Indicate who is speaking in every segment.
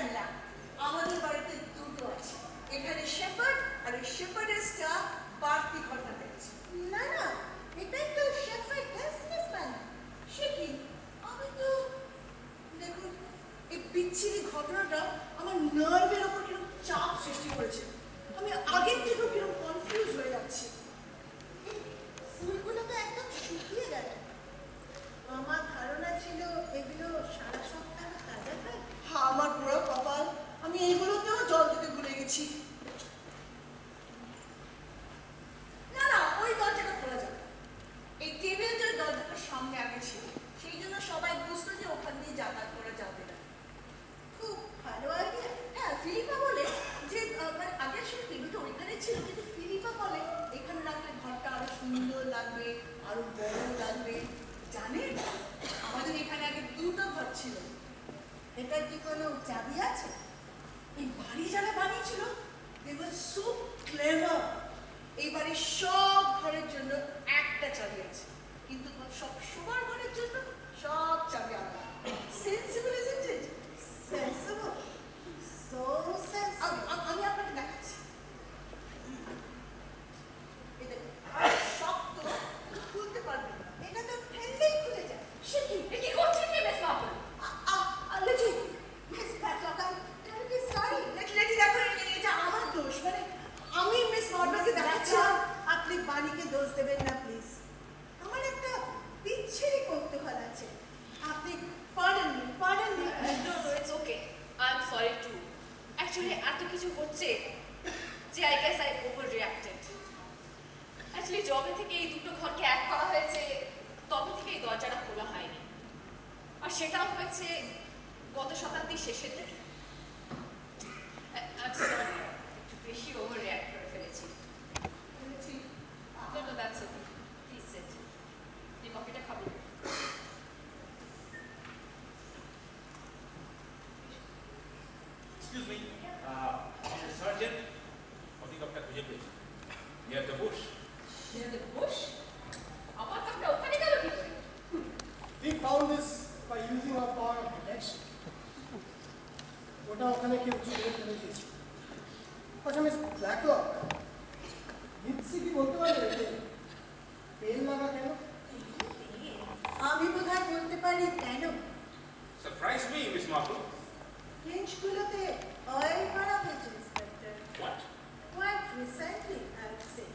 Speaker 1: জানলাম আমাদের বাড়িতে দুটো আছে, এখানে শেপার্ড আর ওই শেপার্ডেসটা বাড়তি কথা পেয়েছে।
Speaker 2: না না, এটাই তো শেফার্ড বিজনেসম্যান।
Speaker 1: সে কি? আমি তো দেখুন, এই বিচ্ছিরি ঘটনাটা আমার নার্ভের ওপর কিরকম চাপ সৃষ্টি করেছে। আমি আগের থেকেও কিরকম কনফিউজ হয়ে যাচ্ছি।
Speaker 2: ফুলগুলো তো একদম শুকিয়ে গেল। আমার ধারণা ছিল এগুলো সারা সপ্তাহ তাজা থাকে।
Speaker 1: আমার পুরো কপাল, আমি এইগুলোতেও জল দিতে ভুলে গেছি। না না, ওই দরজাটা খোলা যাবে। এই টেবিলটার দরজাটা সামনে আগে ছিল, সেই জন্য সবাই বুঝতো যে ওখান দিয়ে যাতায়াত করা যাবে না।
Speaker 2: খুব ভালো আইডিয়া।
Speaker 1: হ্যাঁ, ফিলিপা বলে যে মানে আগে আসলে টেবিলটা ওইখানে ছিল, কিন্তু ফিলিপা বলে এখানে রাখলে ঘরটা আরো সুন্দর লাগবে, আরো বড় লাগবে। জানেন, আমাদের এখানে আগে দুটো ঘর ছিল।
Speaker 2: এটার কি কোনো চাবি আছে?
Speaker 1: এই বাড়ি যারা বানিয়েছিল, they were so clever. এই বাড়ির সব ঘরের জন্য একটা চাবি আছে, কিন্তু সব সবার ঘরের জন্য সব চাবি আলাদা। Sensible, isn't it?
Speaker 2: Sensible, so sensible.
Speaker 1: আমি আপনাকে দেখাচ্ছি। এটা শক্ত, খুলতে পারবেন না।
Speaker 2: এটা তো ফেললেই খুলে যায়।
Speaker 1: সে কি? এ কি করছেন কি Miss Marple? Letty,
Speaker 2: Miss Patlock, I terribly sorry.
Speaker 1: Letty দেখো, এটা আমার দোষ। মানে আমি মিস মার্পলকে দেখাচ্ছিলাম।
Speaker 2: আপনি বাণীকে দোষ দেবেন না প্লিজ। আমার একটা বিচ্ছিরি কৌতূহল আছে। আপনি পারেন নি।
Speaker 3: No, no, it's okay. I'm sorry too. Actually, এত কিছু হচ্ছে যে I guess I overreacted. Actually, যবে থেকে এই দুটো ঘরকে এক করা হয়েছে, তবে থেকে এই দরজাটা খোলা হয়নি। আর সেটাও হয়েছে গত শতাব্দীর শেষের দিকে। I'm sorry, একটু বেশি overreact করে ফেলেছি। No, no, that's okay. Please sit. এই কফিটা খাবো?
Speaker 4: Excuse me, Mr. Sergeant, coffee কাপটা খুঁজে পেয়েছি। Near the bush.
Speaker 3: Near the bush? আমার কাপটা ওখানে গেল কি করে?
Speaker 5: We found this by using our power of detection. ওটা ওখানে কেউ চুরি করে দিয়েছে। আচ্ছা মিস ব্ল্যাকলক, মিৎসি কি বলতে পারবে যে পেন লাগা কেন?
Speaker 2: আমি বোধহয় বলতে পারি কেন।
Speaker 4: Surprise me, Miss Marple.
Speaker 2: ফ্রেঞ্চগুলোতে অয়েল করা হয়েছে inspector.
Speaker 4: What?
Speaker 2: Quite recently, I would say.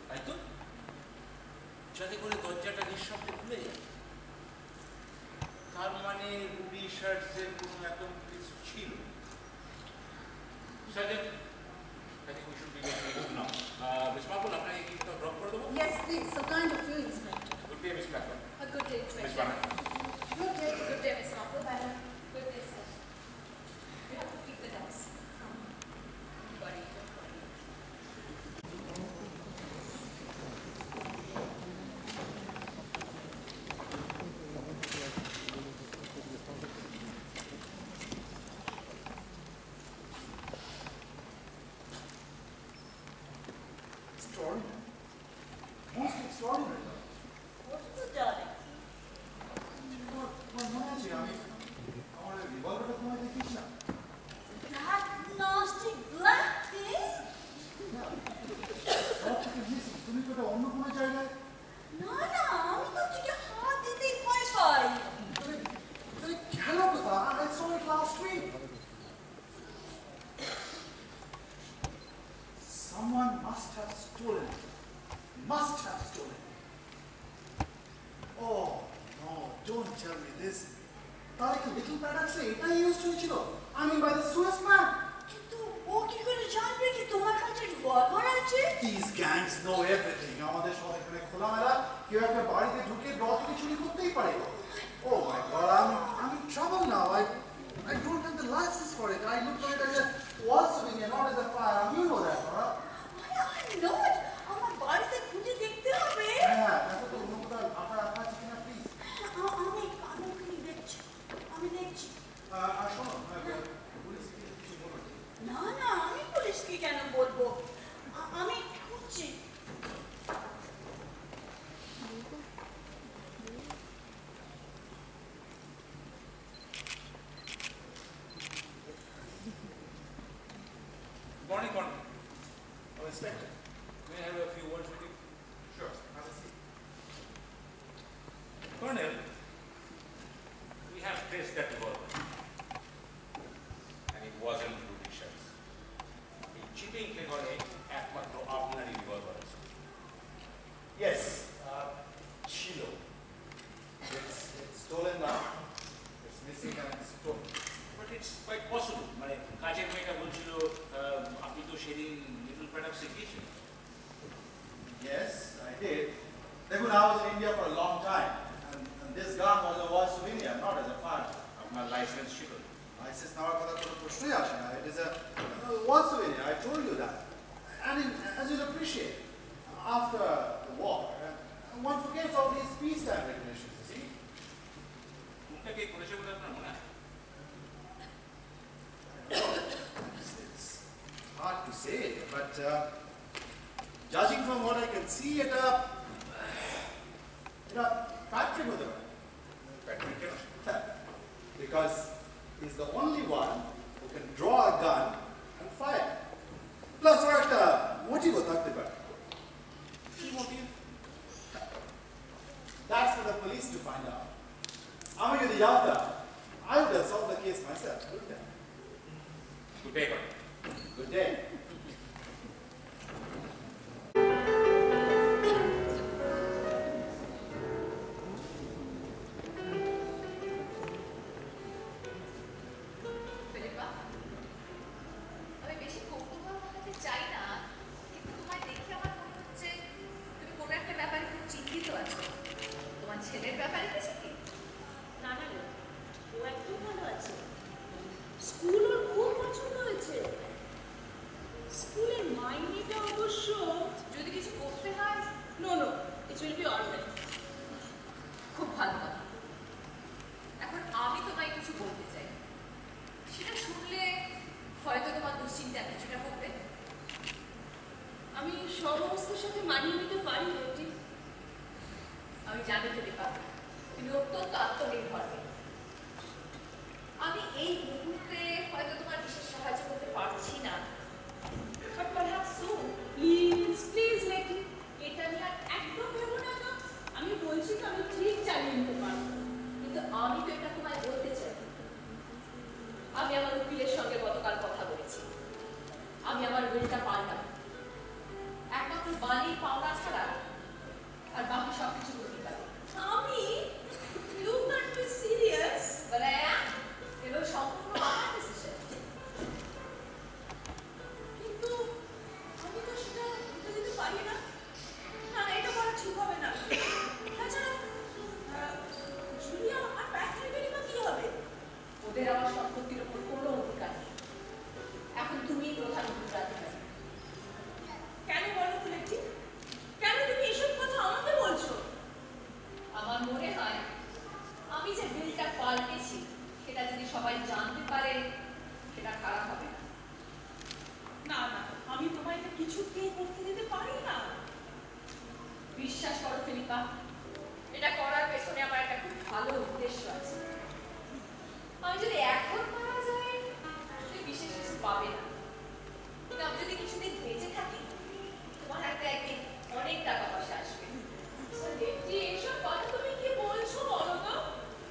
Speaker 4: তাই তো? যাতে করে দরজাটা নিঃশব্দে খুলে যায়। তার মানে রুবি শার্টসের কোনো একদম কিছু ছিল। Sergeant, I think we should be getting now. Miss Marple, আপনাকে কি ড্রপ করে দেবো?
Speaker 2: Yes, please. So kind of you, Inspector.
Speaker 4: Good day, Miss Blackwell.
Speaker 3: A good day,
Speaker 4: Miss
Speaker 3: Inspector.
Speaker 4: Banner.
Speaker 2: Good day.
Speaker 3: Good day, Miss Marple. Good day, sir. You have to keep the dice. Don't worry, don't worry.
Speaker 5: Extraordinary. Most extraordinary.
Speaker 1: What is it, darling?
Speaker 5: তোমার মনে আছে আমি আমার রিভলভারটা তোমায় দেখিয়েছিলাম?
Speaker 1: That nasty black thing?
Speaker 5: সব থেকে missing. তুমি তো ওটা অন্য কোনো জায়গায়।
Speaker 1: না না, আমি তো ওটিকে হাত দিতেই ভয় পাই।
Speaker 5: তুমি কেন কথা? I saw it last week. Someone must have stolen it. Must have stolen it. Oh no, don't tell me this. তাহলে কি লিটল প্যারাডক্সে এটাই ইউজ হয়েছিল? I mean by the Suez man.
Speaker 1: কিন্তু ও কি করে জানবে কি তোমার কাছে রিভলভার আছে?
Speaker 5: These gangs know everything. আমাদের সব এখানে খোলামেলা কেউ একটা বাড়িতে ঢুকে ড্র থেকে চুরি করতেই পারে। Oh my God, I'm in trouble now. I don't have the license for it. I looked at it as a wall souvenir, not as a firearm. You know that, Nora.
Speaker 1: I know it. আমার বাড়িতে খুঁজে দেখতে হবে।
Speaker 5: হ্যাঁ, দেখো তো অন্য কোথাও রাখা আছে কিনা প্লিজ।
Speaker 1: আমি দেখছি। আমি দেখছি।
Speaker 5: আর শোনো, পুলিশকে কিছু বলো।
Speaker 1: না না, আমি পুলিশকে কেন বলবো? আমি খুঁজছি।
Speaker 4: May I have a few words with you?
Speaker 5: Sure, have a seat.
Speaker 4: Colonel, we have traced that revolver. And it wasn't Rudy Shah's. এই চিটিং ফ্লেভারে একমাত্র আপনারই রিভলভার আছে।
Speaker 5: Yes, Chilo. It's stolen now. It's missing and it's stolen.
Speaker 4: But it's quite possible. মানে কাজের মেয়েটা বলছিল আপনি তো সেদিন লিটল প্যাডাক্সে গিয়েছেন।
Speaker 5: Yes, I did. Dekun, I was in India for a long time, and this gun was a war souvenir, not as a firearm.
Speaker 4: আপনার licence ছিল।
Speaker 5: License নেওয়ার কথা কোনো প্রশ্নই আসে না. It is a war souvenir. I told you that. And as you'll appreciate, after the war, one forgets all these peacetime regulations. You see?
Speaker 4: মুখটা কে করেছে বলে আপনার মনে হয়?
Speaker 5: It's hard to say, but judging from what I can see, it a Patrick with him.
Speaker 4: প্যাট্রিকের
Speaker 5: Because he's the only one who can draw a gun and fire. Plus, or একটা motive থাকতে পারে.
Speaker 4: কি motive?
Speaker 5: That's for the police to find out. আমি যদি জানতাম, I would have solved the case myself, wouldn't I?
Speaker 4: Good day, Colonel.
Speaker 5: Good day.
Speaker 3: Philippa, আমি বেশি কৌতূহল দেখাতে চাই না, কিন্তু তোমায় দেখে আমার মনে হচ্ছে তুমি কোনো একটা ব্যাপারে খুব চিন্তিত আছো। তোমার ছেলের ব্যাপারে কিছু কি?
Speaker 1: না না রে, ও একদম ভালো আছে। স্কুল ওর খুব পছন্দ হয়েছে। স্কুলের মাইনেটা অবশ্য
Speaker 3: যদি কিছু করতে হয়
Speaker 1: no it will be alright.
Speaker 3: খুব ভালো কথা। এখন আমি তোমায় কিছু বলতে চাই, সেটা শুনলে হয়তো তোমার দুশ্চিন্তা কিছুটা কমবে।
Speaker 1: আমি সব অবস্থার সাথে মানিয়ে নিতে পারি রুটি।
Speaker 3: আমি জানি ফিলিপা, তুমি অত্যন্ত আত্মনির্ভর মেয়ে। আমি এই মুহূর্তে হয়তো তোমার বিশেষ সাহায্য করতে পারছি না, বাট পারহ্যাপস সুন।
Speaker 1: প্লিজ লেটি, এটা নিয়ে আর একদম ভেবো না তো। আমি বলছি তো আমি ঠিক চালিয়ে নিতে পারবো।
Speaker 3: কিন্তু আমি তো এটা তোমায় বলতে চাই, আমি আমার উকিলের সঙ্গে গতকাল কথা বলেছি। আমি আমার উইলটা পাল্টাবো, একমাত্র বাণীর পাওনা ছাড়া আর বাকি সব কিছু করতে পারি।
Speaker 1: আমি ইউ ক্যান বি সিরিয়াস।
Speaker 3: বলে এবার সম্পূর্ণ আমার ডিসিশন।
Speaker 1: কিন্তু আমি তো সেটা দিতে দিতে পারি না। না না, এটা করা ঠিক হবে না। তাছাড়া জুলিয়া আর প্যাট্রিকেরই বা কি হবে?
Speaker 3: ওদের আমার সম্পত্তির উপর কোনো অধিকার নেই। এখন তুমি প্রধান উত্তরাধিকারী।
Speaker 1: কেন বলো তো লেটি? কেন তুমি এসব কথা আমাকে বলছো?
Speaker 3: আমার মনে হয় আমি যে বিলটা পাল্টেছি সেটা যদি সবাই জানতে পারে সেটা খারাপ হবে না।
Speaker 1: না না, আমি তোমায় এটা কিছুতেই করতে দিতে পারি না।
Speaker 3: বিশ্বাস করো ফিলিপা, এটা করার পেছনে আমার একটা খুব ভালো উদ্দেশ্য আছে। আমি যদি এখন মারা যাই তুমি বিশেষ কিছু পাবে না, কিন্তু আমি যদি কিছুদিন বেঁচে থাকি তোমার একটা একদিন অনেক টাকা পয়সা আসবে।
Speaker 1: লেটি, এসব কথা তুমি কি বলছো বলো তো?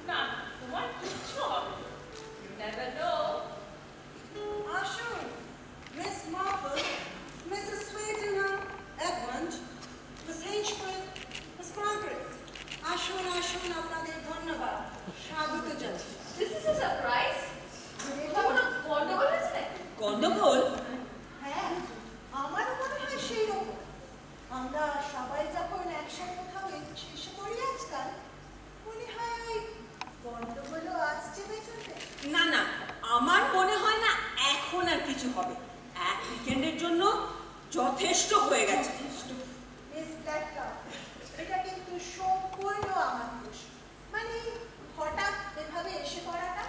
Speaker 1: না না, তোমার কিচ্ছু হবে না।
Speaker 3: You never know.
Speaker 2: আসুন, Miss Marple, Mrs Swettenham, Edmund, Miss Henchman, Miss Margaret. আসুন আসুন, আপনাদের ধন্যবাদ, স্বাগত জানাই।
Speaker 3: This is a surprise. এটা কোনো গন্ডগোল হয়েছে নাকি?
Speaker 1: গন্ডগোল?
Speaker 2: হ্যাঁ, আমারও মনে হয় সেই রকম। আমরা সবাই যখন একসাথে কোথাও এসে পড়ি আজকাল, মনে হয় ওই গন্ডগোলও আসছে পেছনে।
Speaker 1: না না, আমার মনে হয় না এখন আর কিছু হবে। এক উইকেন্ডের জন্য যথেষ্ট হয়ে গেছে।
Speaker 2: মিস ব্ল্যাকটপ, এটা কিন্তু সম্পূর্ণ আমার দোষ। মানে হঠাৎ এভাবে এসে পড়াটা।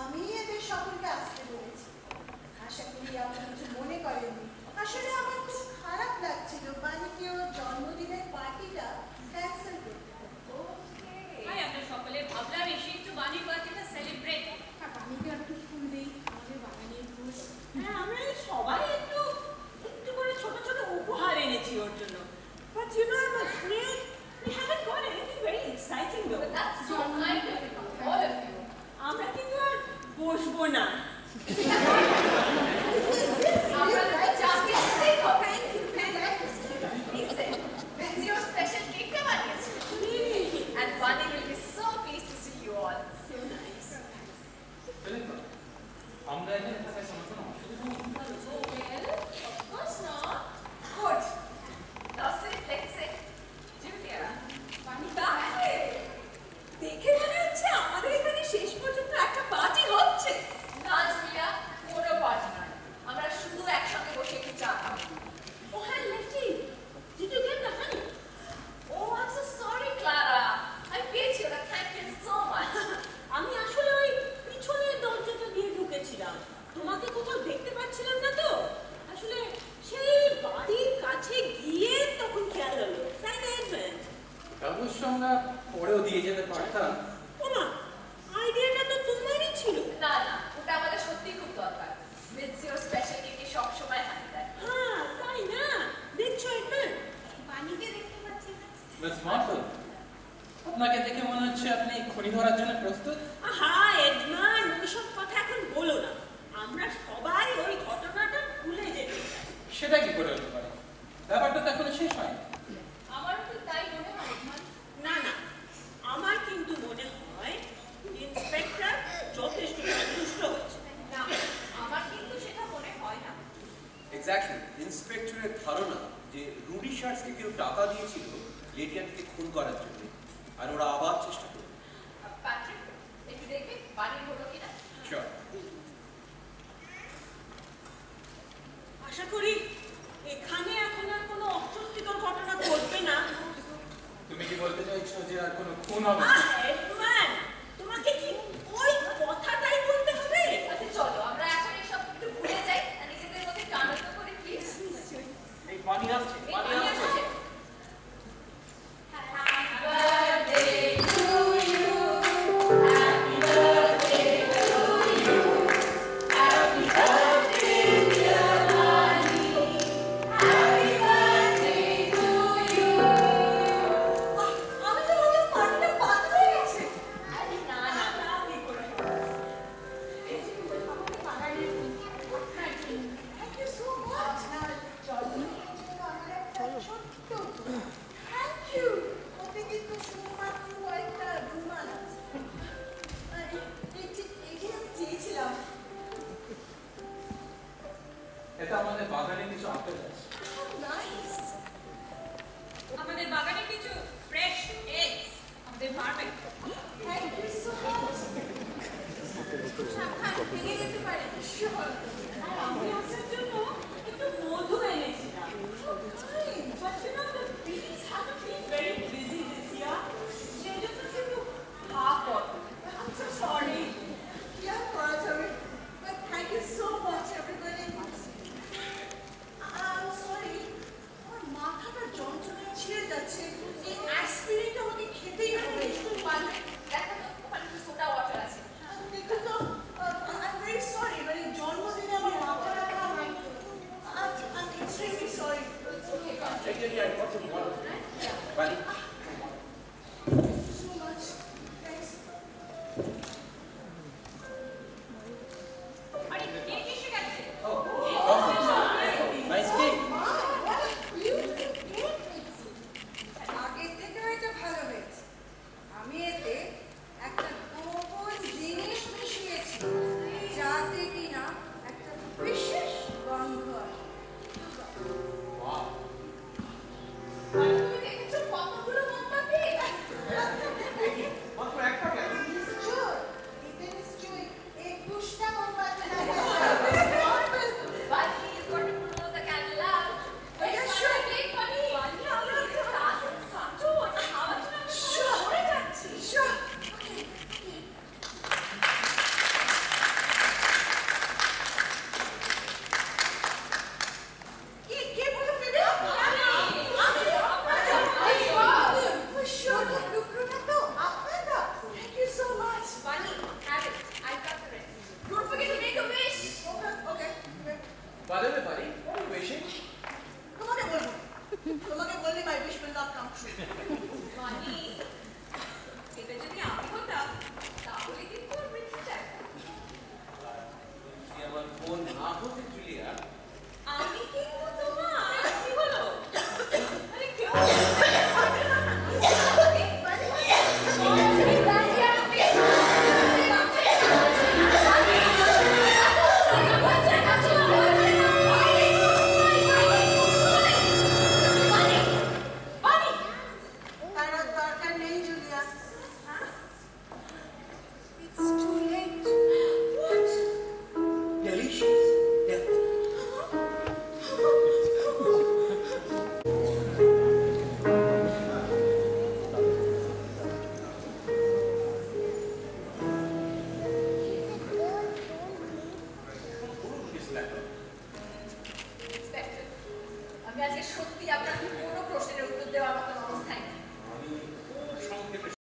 Speaker 2: আমি এদের সকলকে আসতে বলেছি। আশা করি আপনি কিছু মনে করেননি। আসলে আমার খুব খারাপ লাগছিল বাণীকেও
Speaker 6: আমরা পরেও দিয়ে যেতে পারতাম।
Speaker 1: ওমা, আইডিয়াটা তো তোমারই ছিল।
Speaker 3: না না, ওটা আমাদের সত্যিই খুব দরকার। মিৎসিও স্পেশাল কেকে সবসময় হাতে দেয়।
Speaker 1: হ্যাঁ, তাই না? দেখছো এটা?
Speaker 2: বাণীকে দেখতে পাচ্ছি না।
Speaker 6: মিস মার্শাল, আপনাকে দেখে মনে হচ্ছে আপনি খনি ধরার জন্য প্রস্তুত।
Speaker 1: আহা, এডমান, ওইসব কথা এখন বলো না। আমরা সবাই ওই ঘটনাটা ভুলে যেতে চাই।
Speaker 6: সেটা কি করে হতে পারে? ব্যাপারটা তো এখনো শেষ হয়নি।
Speaker 3: আমারও ঠিক তাই মনে হয়।
Speaker 1: না না, আমার কিন্তু মনে হয় ইন্সপেক্টর যথেষ্ট সন্তুষ্ট হচ্ছে।
Speaker 3: না, আমার কিন্তু সেটা মনে হয় না।
Speaker 7: এক্স্যাক্টলি, ইন্সপেক্টরের ধারণা যে রুডি শার্টসকে কেউ টাকা দিয়েছিল লেডিয়ানকে খুন করার জন্য, আর ওরা আবার চেষ্টা করবে।
Speaker 3: প্যাট্রিক, একটু দেখবে বাড়ির হলো কিনা।
Speaker 7: Sure.
Speaker 1: আশা করি এখানে এখন আর কোনো অস্বস্তিকর ঘটনা ঘটবে না।
Speaker 6: তুমি কি বলতে চাইছো যে আর কোনো খুন হবে না?
Speaker 1: এডমান, তোমাকে কি ওই কথাটাই বলতে হবে?
Speaker 3: আচ্ছা চলো, আমরা এখন এসব একটু ভুলে যাই আর নিজেদের মধ্যে আনন্দ করি প্লিজ।
Speaker 6: এই পানি আসছে, পানি আসছে।
Speaker 2: আমি তো ভাবলাম পানিটা পাত হয়ে গেছে।
Speaker 3: আরে না না,
Speaker 1: তা কি করে?
Speaker 2: আমাকে বাগানের আপনার থ্যাংক ইউ সো মাচ। আপনার জন্মদিনের জন্য আমার একটা ছোট্ট থ্যাংক ইউ। ওতে কিন্তু শুধুমাত্র কয়েকটা রুমাল আছে। এটি আমি চেয়েছিলাম।
Speaker 6: এটা আমাদের বাগানে কিছু আপেল আছে।
Speaker 2: নাইস।
Speaker 3: আমাদের বাগানে কিছু ফ্রেশ এগস আমাদের ফার্মে।
Speaker 2: Thank you so much.
Speaker 3: সাবধান, ভেঙে যেতে পারে।
Speaker 2: শিওর।
Speaker 1: আর আমি আসার জন্য একটু মধু এনেছিলাম। But you know, the bees haven't been very busy this year. সেই জন্য সে একটু half bottle. I'm so sorry.
Speaker 2: Yeah, করা যাবে। But thank you so much, everybody. I'm sorry. আমার মাথাটা যন্ত্রণায় ছিঁড়ে যাচ্ছে। এই অ্যাসপিরিনটা আমাকে খেতেই হবে।
Speaker 3: পারবে, দেখা তো ওখানে একটু সোডা ওয়াটার আছে।
Speaker 2: দেখুন তো, I'm very sorry. মানে জন্মদিনে আমার মাথা ব্যথা হয়। I'm extremely sorry.
Speaker 7: I got some water. Bunny?
Speaker 2: Thank you so much. Thanks.
Speaker 3: আরে কে এসে গেছে?
Speaker 7: Oh, coffee. Nice cake.
Speaker 2: Wow, what a beautiful cake, Mitzi. আগের থেকে হয়তো ভালো হয়েছে। আমি এতে একটা গোপন জিনিস মিশিয়েছি, যাতে কিনা একটা বিশেষ গন্ধ আসে।
Speaker 6: Wow.
Speaker 3: আর তুমি দেখেছো কতগুলো মোমবাতি?
Speaker 7: মাত্র একটা কেন?
Speaker 2: নিশ্চয়, এতে নিশ্চয়ই 21টা মোমবাতি আছে।
Speaker 3: Bunny is going to blow the candle out.
Speaker 2: Yeah, sure.
Speaker 3: Take Bunny. Bunny, আমরা একটু তাড়াতাড়ি কাটো, ওটা খাওয়ার জন্য আমরা সবাই
Speaker 2: Sure.
Speaker 3: পড়ে যাচ্ছি।
Speaker 2: Sure. কে বলো দেবে? Sure, টুকরোটা তো আপনারা। Thank you so much.
Speaker 3: Bunny, have it. I got the rest. Don't forget to make a wish.
Speaker 2: Okay, okay.
Speaker 6: By the way, buddy, what are you wishing?
Speaker 2: তোমাকে বলবো। তোমাকে বললে my wish will not come true.
Speaker 3: Bunny, এটা যদি আমি হতাম, তাহলে কিন্তু ওর মৃত্যুটা।
Speaker 7: তুই আমার ফোন না হতে জুলিয়া।
Speaker 1: আমি কিন্তু তোমার কি হলো?
Speaker 3: আরে কেউ
Speaker 2: তার আর দরকার নেই, Julia. It's too late. What?
Speaker 7: Delicious. Yeah.
Speaker 3: Inspector, আমি আজকে সত্যি আপনার কোনো প্রশ্নের উত্তর দেওয়ার মতো অবস্থায় নেই।